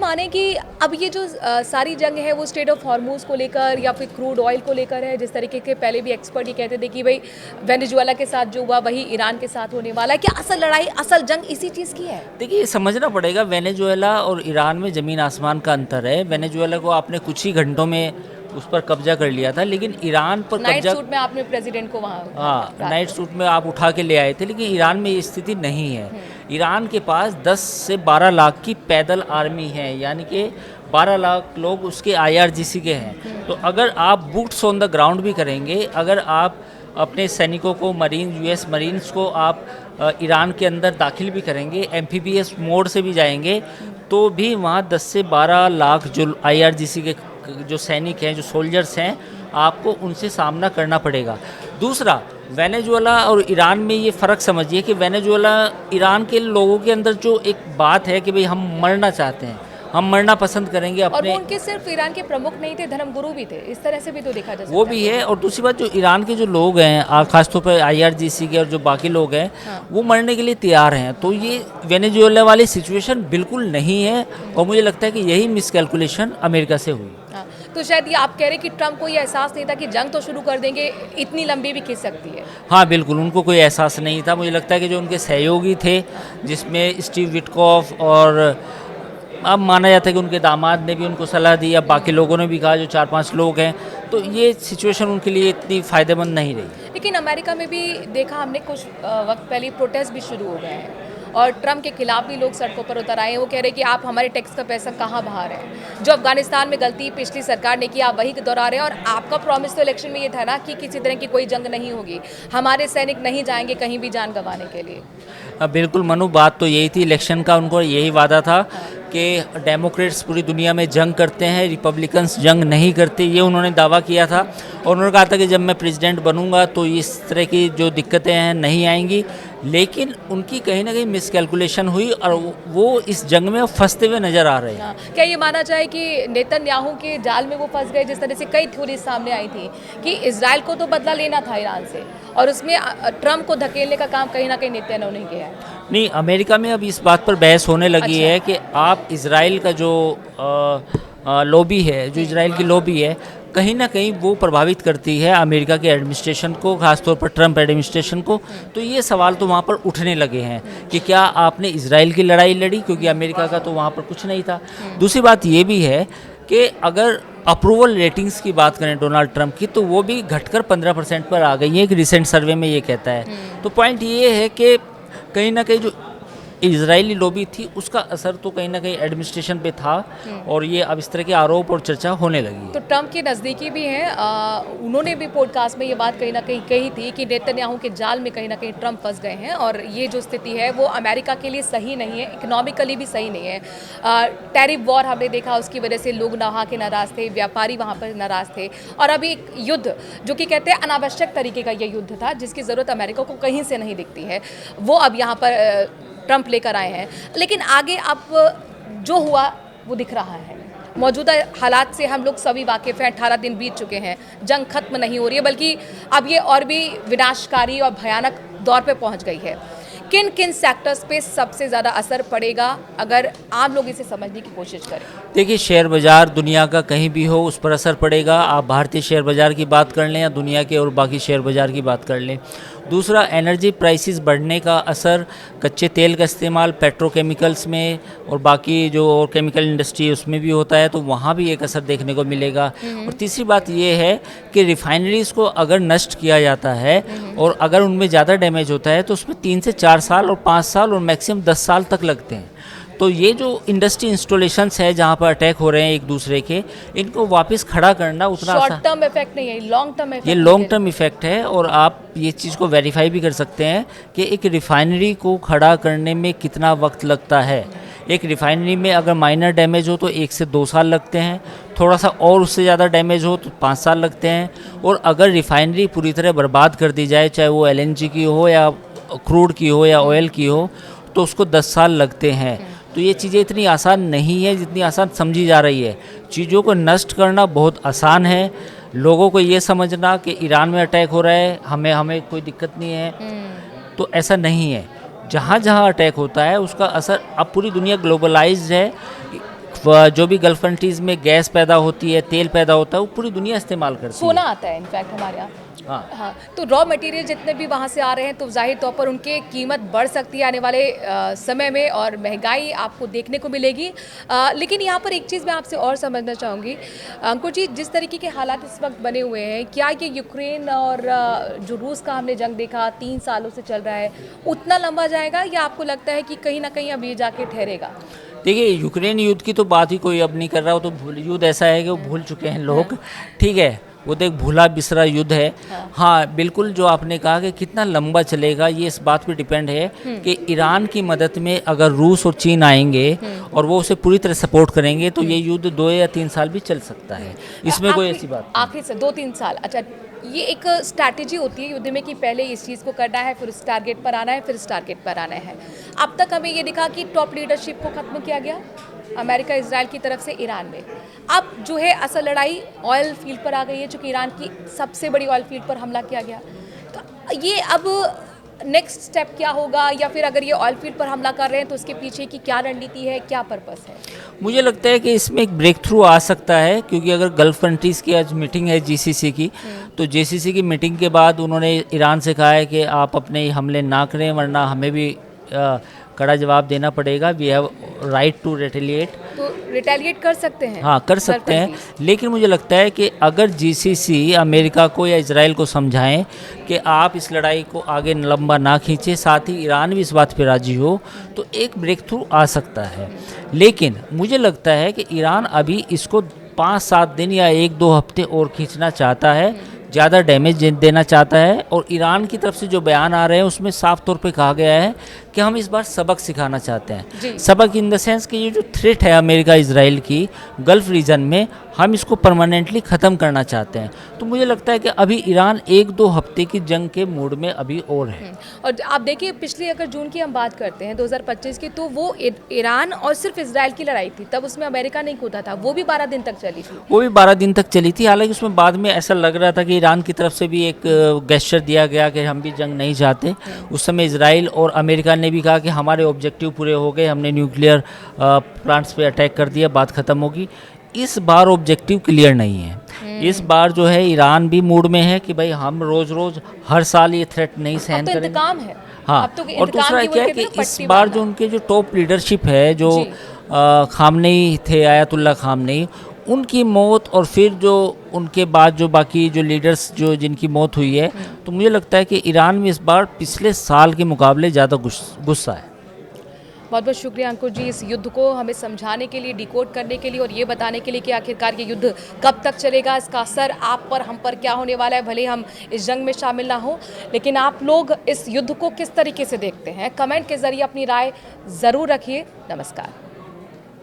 माने कि अब ये जो सारी जंग है वो स्ट्रेट ऑफ हॉर्मूज को लेकर या फिर क्रूड ऑयल को लेकर है, जिस तरीके के पहले भी एक्सपर्ट ये कहते थे कि भाई वेनेजुएला के साथ जो हुआ वही ईरान के साथ होने वाला है, क्या असल लड़ाई असल जंग इसी चीज़ की है? देखिए, ये समझना पड़ेगा, वेनेजुएला और ईरान में ज़मीन आसमान का अंतर है। वेनेजुएला को आपने कुछ ही घंटों में उस पर कब्जा कर लिया था, लेकिन ईरान पर नाइट कब्जा, सूट में आपने प्रेसिडेंट को वहाँ हाँ, नाइट सूट में आप उठा के ले आए थे, लेकिन ईरान में ये स्थिति नहीं है। ईरान के पास 10 से 12 लाख की पैदल आर्मी है, यानी कि 12 लाख लोग उसके आईआरजीसी के हैं। तो अगर आप बूट्स ऑन द ग्राउंड भी करेंगे, अगर आप अपने सैनिकों को, यूएस मरीन्स को आप ईरान के अंदर दाखिल भी करेंगे, एम्फीबियस मोड से भी जाएंगे, तो भी वहाँ 10 से 12 लाख जो आईआरजीसी के जो सैनिक हैं, जो सोल्जर्स हैं, आपको उनसे सामना करना पड़ेगा। दूसरा, वेनेजुएला और ईरान में ये फ़र्क समझिए कि वेनेजुएला, ईरान के लोगों के अंदर जो एक बात है कि भाई हम मरना चाहते हैं, हम मरना पसंद करेंगे और अपने, वो उनके सिर्फ ईरान के प्रमुख नहीं थे, धर्मगुरु भी थे, इस तरह से भी तो देखा जा सकता वो भी है। और दूसरी बात, जो ईरान के जो लोग हैं, खासतौर पर आईआरजीसी के और जो बाकी लोग हैं, वो मरने के लिए तैयार हैं। तो ये वेनेजुएला वाली सिचुएशन बिल्कुल नहीं है, और मुझे लगता है कि यही मिसकैलकुलेशन अमेरिका से हुई। हाँ, तो शायद ये आप कह रहे हैं कि ट्रंप को ये एहसास नहीं था कि जंग तो शुरू कर देंगे, इतनी लंबी भी खिंच सकती है। हाँ बिल्कुल, उनको कोई एहसास नहीं था। मुझे लगता है कि जो उनके सहयोगी थे, जिसमें स्टीव विटकॉफ, और अब माना जाता है कि उनके दामाद ने भी उनको सलाह दी, अब बाकी लोगों ने भी कहा, जो 4-5 लोग हैं, तो ये सिचुएशन उनके लिए इतनी फ़ायदेमंद नहीं रही। लेकिन अमेरिका में भी देखा हमने, कुछ वक्त पहले प्रोटेस्ट भी शुरू हो गए हैं और ट्रंप के खिलाफ भी लोग सड़कों पर उतर आए हैं। वो कह रहे हैं कि आप हमारे टैक्स का पैसा कहाँ बहा रहे हैं, जो अफगानिस्तान में गलती पिछली सरकार ने की आप वही दोहरा रहे हैं। और आपका प्रॉमिस तो इलेक्शन में ये था ना कि किसी तरह की कोई जंग नहीं होगी, हमारे सैनिक नहीं जाएंगे कहीं भी जान गंवाने के लिए। बिल्कुल मनु, बात तो यही थी, इलेक्शन का उनको यही वादा था कि डेमोक्रेट्स पूरी दुनिया में जंग करते हैं, रिपब्लिकन्स जंग नहीं करते, ये उन्होंने दावा किया था। और उन्होंने कहा था कि जब मैं प्रेसिडेंट बनूंगा तो इस तरह की जो दिक्कतें हैं नहीं आएंगी। लेकिन उनकी कहीं ना कहीं मिसकैलकुलेशन हुई और वो इस जंग में फंसते हुए नज़र आ रहे हैं। क्या ये माना जाए कि नेतन्याहू के जाल में वो फंस गए, जिस तरह से कई थ्योरी सामने आई थी कि इजराइल को तो बदला लेना था ईरान से, और उसमें ट्रंप को धकेलने का काम कहीं ना कहीं नेतन्याहू ने किया है। नहीं, अमेरिका में अब इस बात पर बहस होने लगी है कि आप इजराइल का जो लॉबी है, जो इजराइल की लॉबी है, कहीं ना कहीं वो प्रभावित करती है अमेरिका के एडमिनिस्ट्रेशन को, खासतौर पर ट्रंप एडमिनिस्ट्रेशन को। तो ये सवाल तो वहाँ पर उठने लगे हैं कि क्या आपने इजराइल की लड़ाई लड़ी, क्योंकि अमेरिका का तो वहाँ पर कुछ नहीं था। दूसरी बात ये भी है कि अगर अप्रूवल रेटिंग्स की बात करें डोनाल्ड ट्रंप की, तो वो भी घटकर 15% पर आ गई है, एक रिसेंट सर्वे में ये कहता है। तो पॉइंट ये है कि कहीं ना कहीं जो इजरायली लॉबी थी उसका असर तो कहीं ना कहीं एडमिनिस्ट्रेशन पे था, और ये अब इस तरह के आरोप और चर्चा होने लगी है। तो ट्रंप के नज़दीकी भी हैं, उन्होंने भी पॉडकास्ट में ये बात कहीं ना कहीं कही थी कि नेतन्याहू के जाल में कहीं ना कहीं ट्रंप फंस गए हैं, और ये जो स्थिति है वो अमेरिका के लिए सही नहीं है, इकोनॉमिकली भी सही नहीं है। टैरिफ वॉर हमने देखा, उसकी वजह से लोग वहाँ के नाराज़ थे, व्यापारी वहाँ पर नाराज़ थे, और अभी एक युद्ध जो कि कहते हैं अनावश्यक तरीके का ये युद्ध था, जिसकी ज़रूरत अमेरिका को कहीं से नहीं दिखती है, वो अब यहाँ पर ट्रंप लेकर आए हैं। लेकिन आगे अब जो हुआ वो दिख रहा है, मौजूदा हालात से हम लोग सभी वाकिफ हैं। 18 दिन बीत चुके हैं, जंग खत्म नहीं हो रही है, बल्कि अब ये और भी विनाशकारी और भयानक दौर पे पहुंच गई है। किन किन सेक्टर्स पे सबसे ज़्यादा असर पड़ेगा, अगर आम लोग इसे समझने की कोशिश करें? देखिए, शेयर बाज़ार दुनिया का कहीं भी हो उस पर असर पड़ेगा। आप भारतीय शेयर बाज़ार की बात कर लें या दुनिया के और बाकी शेयर बाज़ार की बात कर लें। दूसरा, एनर्जी प्राइसेस बढ़ने का असर, कच्चे तेल का इस्तेमाल पेट्रोकेमिकल्स में और बाकी जो और केमिकल इंडस्ट्री है उसमें भी होता है, तो वहाँ भी एक असर देखने को मिलेगा। और तीसरी बात ये है कि रिफाइनरीज़ को अगर नष्ट किया जाता है और अगर उनमें ज़्यादा डैमेज होता है तो उसमें 3 से 4 साल और 5 साल और मैक्सिमम 10 साल तक लगते हैं। तो ये जो इंडस्ट्री इंस्टॉलेशंस है जहाँ पर अटैक हो रहे हैं एक दूसरे के, इनको वापस खड़ा करना उतना शॉर्ट टर्म इफेक्ट नहीं है, लॉन्ग टर्म इफेक्ट, ये लॉन्ग टर्म इफेक्ट है। और आप ये चीज़ को वेरीफाई भी कर सकते हैं कि एक रिफाइनरी को खड़ा करने में कितना वक्त लगता है। एक रिफाइनरी में अगर माइनर डैमेज हो तो 1 से 2 साल लगते हैं, थोड़ा सा और उससे ज़्यादा डैमेज हो तो 5 साल लगते हैं, और अगर रिफाइनरी पूरी तरह बर्बाद कर दी जाए, चाहे वो LNG की हो या क्रूड की हो या ऑयल की हो, तो उसको 10 साल लगते हैं। तो ये चीज़ें इतनी आसान नहीं है जितनी आसान समझी जा रही है। चीज़ों को नष्ट करना बहुत आसान है, लोगों को ये समझना कि ईरान में अटैक हो रहा है, हमें कोई दिक्कत नहीं है, तो ऐसा नहीं है। जहाँ जहाँ अटैक होता है उसका असर, अब पूरी दुनिया ग्लोबलाइज्ड है, जो भी गल्फ कंट्रीज़ में गैस पैदा होती है, तेल पैदा होता है, वो पूरी दुनिया इस्तेमाल करती है। सोना आता है इनफैक्ट हमारे यहाँ। हाँ, हाँ, तो रॉ मटेरियल जितने भी वहाँ से आ रहे हैं तो जाहिर तौर पर उनकी कीमत बढ़ सकती है आने वाले समय में, और महंगाई आपको देखने को मिलेगी। लेकिन यहाँ पर एक चीज़ मैं आपसे और समझना चाहूँगी अंकुर जी, जिस तरीके के हालात इस वक्त बने हुए हैं, क्या ये यूक्रेन और जो रूस का हमने जंग देखा 3 सालों से चल रहा है, उतना लंबा जाएगा, या आपको लगता है कि कहीं ना कहीं अब ये जाके ठहरेगा? देखिए यूक्रेन युद्ध की तो बात ही कोई अब नहीं कर रहा, वो तो युद्ध ऐसा है कि वो भूल चुके हैं लोग, ठीक है, वो तो एक भूला बिसरा युद्ध है। हाँ बिल्कुल, जो आपने कहा कि कितना लंबा चलेगा ये इस बात पे डिपेंड है कि ईरान की मदद में अगर रूस और चीन आएंगे और वो उसे पूरी तरह सपोर्ट करेंगे तो ये युद्ध 2 या 3 साल भी चल सकता है, इसमें कोई ऐसी बात नहीं। आखिर से 2-3 साल, अच्छा, ये एक स्ट्रैटेजी होती है युद्ध में कि पहले इस चीज़ को करना है, फिर इस टारगेट पर आना है, फिर इस टारगेट पर आना है। अब तक हमें ये दिखा कि टॉप लीडरशिप को खत्म किया गया अमेरिका इजराइल की तरफ से ईरान में। अब जो है असल लड़ाई ऑयल फील्ड पर आ गई है, चूँकि ईरान की सबसे बड़ी ऑयल फील्ड पर हमला किया गया। तो ये अब नेक्स्ट स्टेप क्या होगा, या फिर अगर ये ऑयल फील्ड पर हमला कर रहे हैं तो उसके पीछे की क्या रणनीति है, क्या पर्पस है? मुझे लगता है कि इसमें एक ब्रेक थ्रू आ सकता है, क्योंकि अगर गल्फ कंट्रीज़ की आज मीटिंग है जीसीसी की, तो जीसीसी की मीटिंग के बाद उन्होंने ईरान से कहा है कि आप अपने हमले ना करें, वरना हमें भी कड़ा जवाब देना पड़ेगा। We have right to retaliate. तो रिटेलिएट कर सकते हैं? हाँ कर सकते हैं, लेकिन मुझे लगता है कि अगर जीसीसी अमेरिका को या इजराइल को समझाएं कि आप इस लड़ाई को आगे लंबा ना खींचें, साथ ही ईरान भी इस बात पे राजी हो, तो एक ब्रेक थ्रू आ सकता है। लेकिन मुझे लगता है कि ईरान अभी इसको 5-7 दिन या 1-2 हफ्ते और खींचना चाहता है, ज़्यादा डैमेज देना चाहता है। और ईरान की तरफ से जो बयान आ रहे हैं उसमें साफ तौर पे कहा गया है कि हम इस बार सबक सिखाना चाहते हैं। सबक इन द सेंस कि ये जो थ्रेट है अमेरिका इजराइल की गल्फ रीजन में, हम इसको परमानेंटली ख़त्म करना चाहते हैं। तो मुझे लगता है कि अभी ईरान 1-2 हफ्ते की जंग के मूड में अभी और है। और आप देखिए, पिछली अगर जून की हम बात करते हैं 2025 की, तो वो ईरान और सिर्फ इजराइल की लड़ाई थी, तब उसमें अमेरिका नहीं कूदा था, वो भी 12 दिन तक चली थी। वो भी 12 दिन तक चली थी। हालांकि उसमें बाद में ऐसा लग रहा था कि ईरान की तरफ से भी एक गेस्चर दिया गया कि हम भी जंग नहीं चाहते। उस समय इजराइल और अमेरिका ने भी कहा कि हमारे ऑब्जेक्टिव पूरे हो गए, हमने न्यूक्लियर प्लांट्स पे अटैक कर दिया, बात ख़त्म होगी। इस बार ऑब्जेक्टिव क्लियर नहीं है। इस बार जो है ईरान भी मूड में है कि भाई हम रोज़ रोज़ हर साल ये थ्रेट नहीं सहन करेंगे। इंतकाम है। हाँ, और दूसरा क्या है कि इस बार जो उनके जो टॉप लीडरशिप है, जो खामनेई थे, आयतुल्ला खामनेई, उनकी मौत और फिर जो उनके बाद जो बाकी जो लीडर्स जो जिनकी मौत हुई है, तो मुझे लगता है कि ईरान में इस बार पिछले साल के मुकाबले ज़्यादा गुस्सा है। बहुत बहुत शुक्रिया अंकुर जी, इस युद्ध को हमें समझाने के लिए, डिकोड करने के लिए, और ये बताने के लिए कि आखिरकार ये युद्ध कब तक चलेगा, इसका असर आप पर, हम पर क्या होने वाला है। भले हम इस जंग में शामिल ना हो, लेकिन आप लोग इस युद्ध को किस तरीके से देखते हैं, कमेंट के ज़रिए अपनी राय ज़रूर रखिए। नमस्कार।